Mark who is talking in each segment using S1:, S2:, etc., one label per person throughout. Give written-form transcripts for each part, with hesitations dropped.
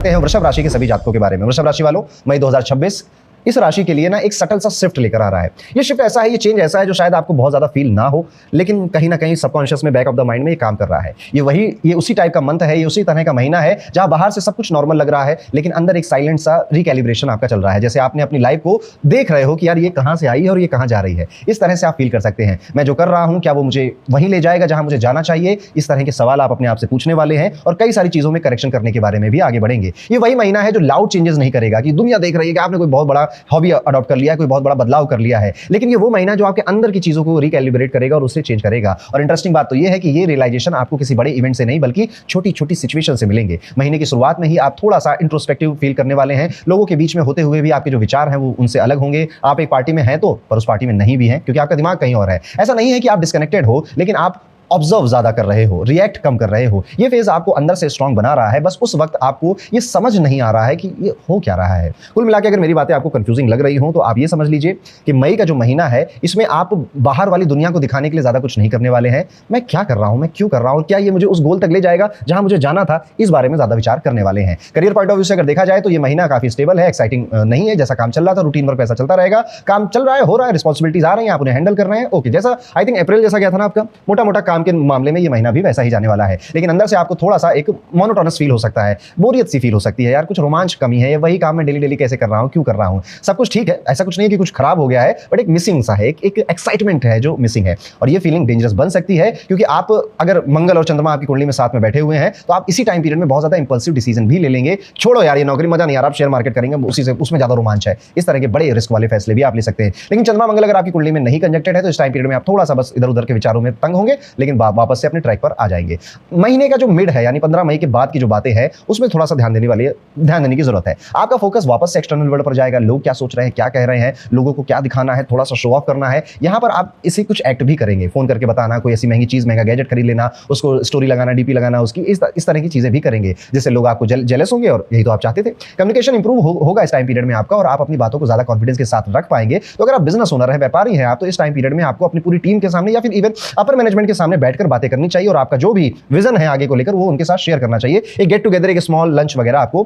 S1: हैं वृषभ राशि के सभी जातकों के बारे में। वृषभ राशि वालों, मई 2026 इस राशि के लिए ना एक सटल सा शिफ्ट लेकर आ रहा है। ये शिफ्ट ऐसा है, ये चेंज ऐसा है जो शायद आपको बहुत ज्यादा फील ना हो, लेकिन कहीं ना कहीं सबकॉन्शियस में, बैक ऑफ द माइंड में ये काम कर रहा है। ये उसी टाइप का मंथ है, ये उसी तरह का महीना है जहां बाहर से सब कुछ नॉर्मल लग रहा है, लेकिन अंदर एक साइलेंट सा रिकैलिब्रेशन आपका चल रहा है। जैसे आपने अपनी लाइफ को देख रहे हो कि यार ये कहां से आई है और ये कहां जा रही है। इस तरह से आप फील कर सकते हैं, मैं जो कर रहा हूं क्या वो मुझे वहीं ले जाएगा जहां मुझे जाना चाहिए। इस तरह के सवाल आप अपने आप से पूछने वाले हैं और कई सारी चीजों में करेक्शन करने के बारे में भी आगे बढ़ेंगे। ये वही महीना है जो लाउड चेंजेस नहीं करेगा कि दुनिया देख रही है कि आपने कोई बहुत बड़ा हॉबी अडॉप्ट कर लिया है, कोई बहुत बड़ा बदलाव कर लिया है, लेकिन ये वो महीना जो आपके अंदर की चीजों को रिकैलिब्रेट करेगा और उससे चेंज करेगा। और इंटरेस्टिंग बात तो ये है कि ये रियलाइजेशन आपको किसी बड़े इवेंट से नहीं बल्कि छोटी छोटी सिचुएशन से मिलेंगे। महीने की शुरुआत में ही आप थोड़ा सा इंट्रोस्पेक्टिव फील करने वाले हैं। लोगों के बीच में होते हुए भी आपके जो विचार हैं वो उनसे अलग होंगे। आप एक पार्टी में हैं तो, पर उस पार्टी में नहीं भी हैं क्योंकि आपका दिमाग कहीं और है। ऐसा नहीं है कि आप डिस्कनेक्टेड हो, लेकिन आप ऑब्जर्व ज्यादा कर रहे हो, रिएक्ट कम कर रहे हो। ये फेज आपको अंदर से स्ट्रांग बना रहा है, बस उस वक्त आपको ये समझ नहीं आ रहा है कि ये हो क्या रहा है। कुल मिला के अगर मेरी बातें आपको कंफ्यूजिंग लग रही हो तो आप ये समझ लीजिए कि मई का जो महीना है इसमें आप बाहर वाली दुनिया को दिखाने के लिए ज्यादा कुछ नहीं करने वाले हैं। मैं क्या कर रहा हूं, मैं क्यों कर रहा हूं, क्या ये मुझे उस गोल तक ले जाएगा जहां मुझे जाना था, इस बारे में ज्यादा विचार करने वाले हैं। करियर पॉइंट ऑफ व्यू से अगर देखा जाए तो ये महीना काफी स्टेबल है, एक्साइटिंग नहीं है। जैसा काम चल रहा था रूटीन वर्क वैसा चलता रहेगा। काम चल रहा है, हो रहा है, रिस्पॉन्सिबिलिटीज आ रही हैं, आप उन्हें हैंडल कर रहे हैं। ओके, जैसा आई थिंक अप्रैल जैसा गया था ना आपका मोटा मोटा काम के मामले में, ये महीना भी वैसा ही जाने वाला है। लेकिन अंदर से आपको थोड़ा सा एक मोनोटोनस फील हो सकता है, बोरियत सी फील हो सकती है, यार कुछ रोमांच कमी है, ये वही काम मैं डेली डेली कैसे कर रहा हूं, क्यों कर रहा हूं। सब कुछ ठीक है, ऐसा कुछ नहीं है कि कुछ खराब हो गया है, बट एक मिसिंग सा है, एक एक्साइटमेंट है जो मिसिंग है। और ये फीलिंग डेंजरस बन सकती है क्योंकि आप अगर मंगल और चंद्रमा आपकी कुंडली में साथ में बैठे हुए हैं तो आप इसी टाइम पीरियड में बहुत ज्यादा इंपल्सिव डिसीजन भी ले लेंगे। छोड़ो यार ये नौकरी मजा नहीं, यार आप शेयर मार्केट करेंगे, उसी से उसमें ज्यादा रोमांच है। इस तरह के बड़े रिस्क वाले फैसले भी आप ले सकते हैं। लेकिन चंद्रमा मंगल अगर आपकी कुंडली में नहीं कंजक्टेड है तो इस टाइम पीरियड में आप थोड़ा सा बस इधर उधर के विचारों में तंग होंगे, लेकिन वापस से अपने ट्रैक पर आ जाएंगे। महीने का जो मिड है यानी 15 मई के बाद की जो बातें हैं उसमें थोड़ा सा ध्यान देने की जरूरत है। आपका फोकस वापस से एक्सटर्नल वर्ल्ड पर जाएगा। लोग क्या सोच रहे हैं, क्या कह रहे हैं, लोगों को क्या दिखाना है, थोड़ा सा शो ऑफ करना है। यहां पर आप इसी कुछ एक्ट भी करेंगे, फोन करके बताना, कोई ऐसी महंगी चीज, महंगा गैजेट खरीद लेना, उसको स्टोरी लगाना, डीपी लगाना, उसकी इस तरह की चीजें भी करेंगे जिससे लोग आपको जेलस होंगे और यही तो आप चाहते थे। कम्युनिकेशन इंप्रूव होगा इस टाइम पीरियड में आपका और आप अपनी बातों को ज्यादा कॉन्फिडेंस के साथ रख पाएंगे। तो अगर आप बिजनेस ओनर है, व्यापारी हैं आप, तो इस टाइम पीरियड में आपको अपनी पूरी टीम के सामने या फिर इवन अपर मैनेजमेंट के सामने बैठकर बातें करनी चाहिए और आपका जो भी विजन है आगे को लेकर वो उनके साथ शेयर करना चाहिए। एक गेट टुगेदर, एक स्मॉल लंच वगैरह आपको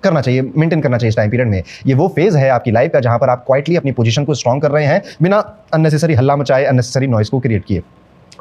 S1: करना चाहिए, मेंटेन करना चाहिए इस टाइम पीरियड में। ये वो फेज है आपकी लाइफ का जहां पर आप क्वाइटली अपनी पोजीशन को स्ट्रांग कर रहे हैं बिना अननेसेसरी हल्ला मचाए, अननेसेसरी नॉइज को क्रिएट किए।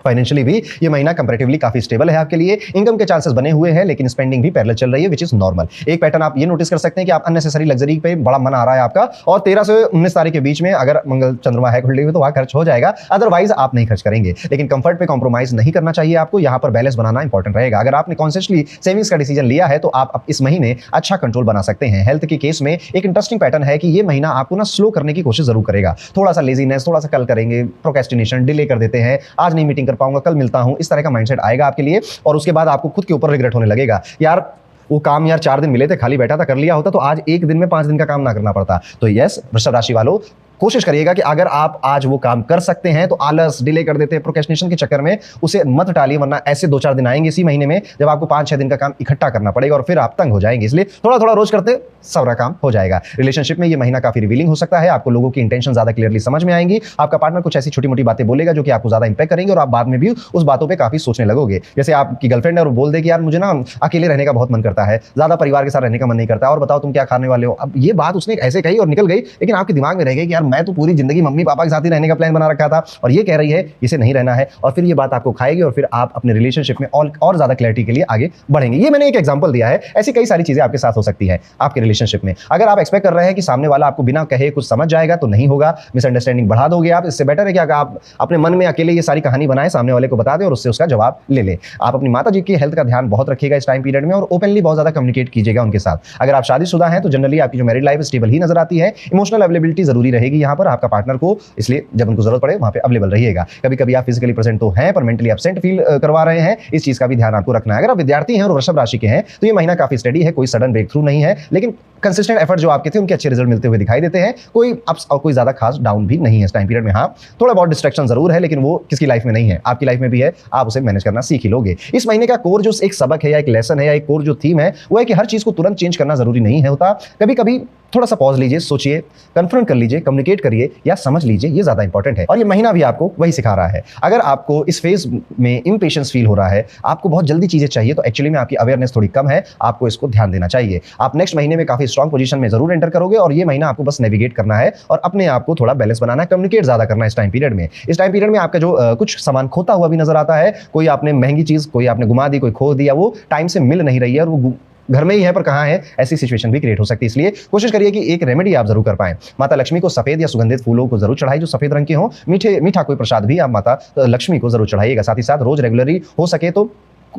S1: फाइनेंशियली भी ये महीना कंपैरेटिवली काफी स्टेबल है आपके लिए। इनकम के चांसेस बने हुए हैं लेकिन स्पेंडिंग भी पैरेलल चल रही है, विच इज नॉर्मल। एक पैटर्न आप ये नोटिस कर सकते हैं कि आप अननेसेसरी लग्जरी पे बड़ा मन आ रहा है आपका, और 13 से 19 तारीख के बीच में अगर मंगल चंद्रमा है खुली हुई तो वहां खर्च हो जाएगा, अदरवाइज आप नहीं खर्च करेंगे। लेकिन कंफर्ट पे कॉम्प्रोमाइज नहीं करना चाहिए आपको, यहाँ पर बैलेंस बनाना इंपॉर्टेंट रहेगा। अगर आपने कॉन्शियसली सेविंग्स का डिसीजन लिया है तो आप इस महीने अच्छा कंट्रोल बना सकते हैं। हेल्थ के केस में एक इंटरेस्टिंग पैटर्न है कि ये महीना आपको ना स्लो करने की कोशिश जरूर करेगा। थोड़ा सा लेजीनेस, थोड़ा सा कल करेंगे, प्रोक्रेस्टिनेशन, डिले कर देते हैं, आज नहीं मीटिंग कर पाऊंगा, कल मिलता हूं, इस तरह का माइंडसेट आएगा आपके लिए। और उसके बाद आपको खुद के ऊपर रिग्रेट होने लगेगा, यार वो काम यार 4 दिन मिले थे, खाली बैठा था, कर लिया होता तो आज एक दिन में 5 दिन का काम ना करना पड़ता। तो यस, वृषभ राशि वालों कोशिश करिएगा कि अगर आप आज वो काम कर सकते हैं तो आलस, डिले कर देते हैं, प्रोक्रेस्टिनेशन के चक्कर में उसे मत टालिए, वरना ऐसे 2-4 दिन आएंगे इसी महीने में जब आपको 5-6 दिन का काम इकट्ठा करना पड़ेगा और फिर आप तंग हो जाएंगे। इसलिए थोड़ा थोड़ा रोज करते सारा काम हो जाएगा। रिलेशनशिप में ये महीना काफी रिवीलिंग हो सकता है, आपको लोगों की इंटेंशन ज्यादा क्लियरली समझ में आएंगी। आपका पार्टनर कुछ ऐसी छोटी मोटी बातें बोलेगा जो कि आपको ज्यादा इंपैक्ट करेंगे और आप बाद में भी उस बातों पर काफी सोचने लगोगे। जैसे आपकी गर्लफ्रेंड है और बोल दे कि यार मुझे ना अकेले रहने का बहुत मन करता है, ज्यादा परिवार के साथ रहने का मन नहीं करता, और बताओ तुम क्या खाने वाले हो। अब ये बात उसने ऐसे कही और निकल गई, लेकिन आपके दिमाग में रह गई कि यार मैं तो पूरी जिंदगी मम्मी पापा के साथ ही रहने का प्लान बना रखा था और ये कह रही है इसे नहीं रहना है, और फिर ये बात आपको खाएगी और फिर आप अपने रिलेशनशिप में और ज्यादा क्लैरिटी के लिए आगे बढ़ेंगे। ये मैंने एक एग्जांपल दिया है, ऐसी कई सारी चीजें आपके साथ हो सकती है आपके रिलेशनशिप में। अगर आप एक्सपेक्ट कर रहे हैं कि सामने वाला आपको बिना कहे कुछ समझ जाएगा तो नहीं होगा, मिसअंडरस्टैंडिंग बढ़ा दोगे आप। इससे बेटर है कि अगर आप अपने मन में अकेले ये सारी कहानी बनाएं, सामने वाले को बता दें और उससे उसका जवाब ले ले। आप अपनी माता जी की हेल्थ का ध्यान बहुत रखिएगा इस टाइम पीरियड में और ओपनली बहुत ज्यादा कम्युनिकेट कीजिएगा उनके साथ। अगर आप शादीशुदा हैं तो जनरली आपकी जो मैरिड लाइफ स्टेबल ही नजर आती है। इमोशनल अवेलेबिलिटी जरूरी रहेगी यहाँ पर आपका पार्टनर को, इसलिए जब उनको जरूरत पड़े वहां पे अवेलेबल रहिएगा। कभी कभी आप फिजिकली प्रेजेंट तो हैं पर मेंटली एब्सेंट फील करवा रहे हैं, इस चीज का भी ध्यान आपको रखना है। अगर आप विद्यार्थी हैं और वृषभ राशि के हैं तो ये महीना काफी स्टडी है, कोई सडन ब्रेक थ्रू नहीं है, लेकिन कंसिस्टेंट एफर्ट जो आपके थे उनके अच्छे रिजल्ट मिलते हुए दिखाई देते हैं। कोई अप्स और कोई ज्यादा खास डाउन भी नहीं है इस टाइम पीरियड में। हाँ, थोड़ा बहुत डिस्ट्रैक्शन जरूर है, लेकिन वो किसकी लाइफ में नहीं है, आपकी लाइफ में भी है, आप उसे मैनेज करना सीख ही लोगे। इस महीने का कोर जो एक सबक है या एक लेसन है या एक कोर जो थीम है वो है कि हर चीज को तुरंत चेंज करना जरूरी नहीं है होता। कभी कभी थोड़ा सा पॉज लीजिए, सोचिए, कन्फ्रंट कर लीजिए, कम्युनिकेट कम्युनिकेट करिए या समझ लीजिए, ये ज्यादा इंपॉर्टेंट है। और ये महीना भी आपको वही सिखा रहा है। अगर आपको इस फेज में इंपेशेंस फील हो रहा है, आपको बहुत जल्दी चीजें चाहिए, तो एक्चुअली में आपकी अवेयरनेस थोड़ी कम है, आपको इसको ध्यान देना चाहिए। आप नेक्स्ट महीने में काफी स्ट्रॉन्ग पोजीशन में जरूर एंटर करोगे और ये महीना आपको बस नेविगेट करना है और अपने आप को थोड़ा बैलेंस बनाना है, कम्युनिकेट ज्यादा करना है इस टाइम पीरियड में। इस टाइम पीरियड में आपका जो कुछ सामान खोता हुआ भी नजर आता है, कोई आपने महंगी चीज कोई आपने घुमा दी, कोई खो दिया, वो टाइम से मिल नहीं रही है और वो घर में ही है पर कहाँ है, ऐसी सिचुएशन भी क्रिएट हो सकती है। इसलिए कोशिश करिए कि एक रेमेडी आप जरूर कर पाएं। माता लक्ष्मी को सफेद या सुगंधित फूलों को जरूर चढ़ाई जो सफेद रंग के हों। मीठा कोई प्रसाद भी आप माता लक्ष्मी को जरूर चढ़ाइएगा। साथ ही साथ रोज रेगुलरली हो सके तो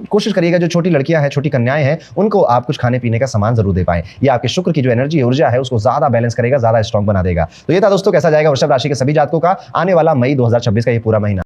S1: कोशिश करिएगा जो छोटी लड़कियां हैं, छोटी कन्याएं हैं, उनको आप कुछ खाने पीने का सामान जरूर दे पाएं। ये आपके शुक्र की जो एनर्जी है, ऊर्जा है, उसको ज्यादा बैलेंस करेगा, ज्यादा स्ट्रॉन्ग बना देगा। तो ये था दोस्तों कैसा जाएगा वृषभ राशि के सभी जातकों का आने वाला मई 2026 का ये पूरा महीना।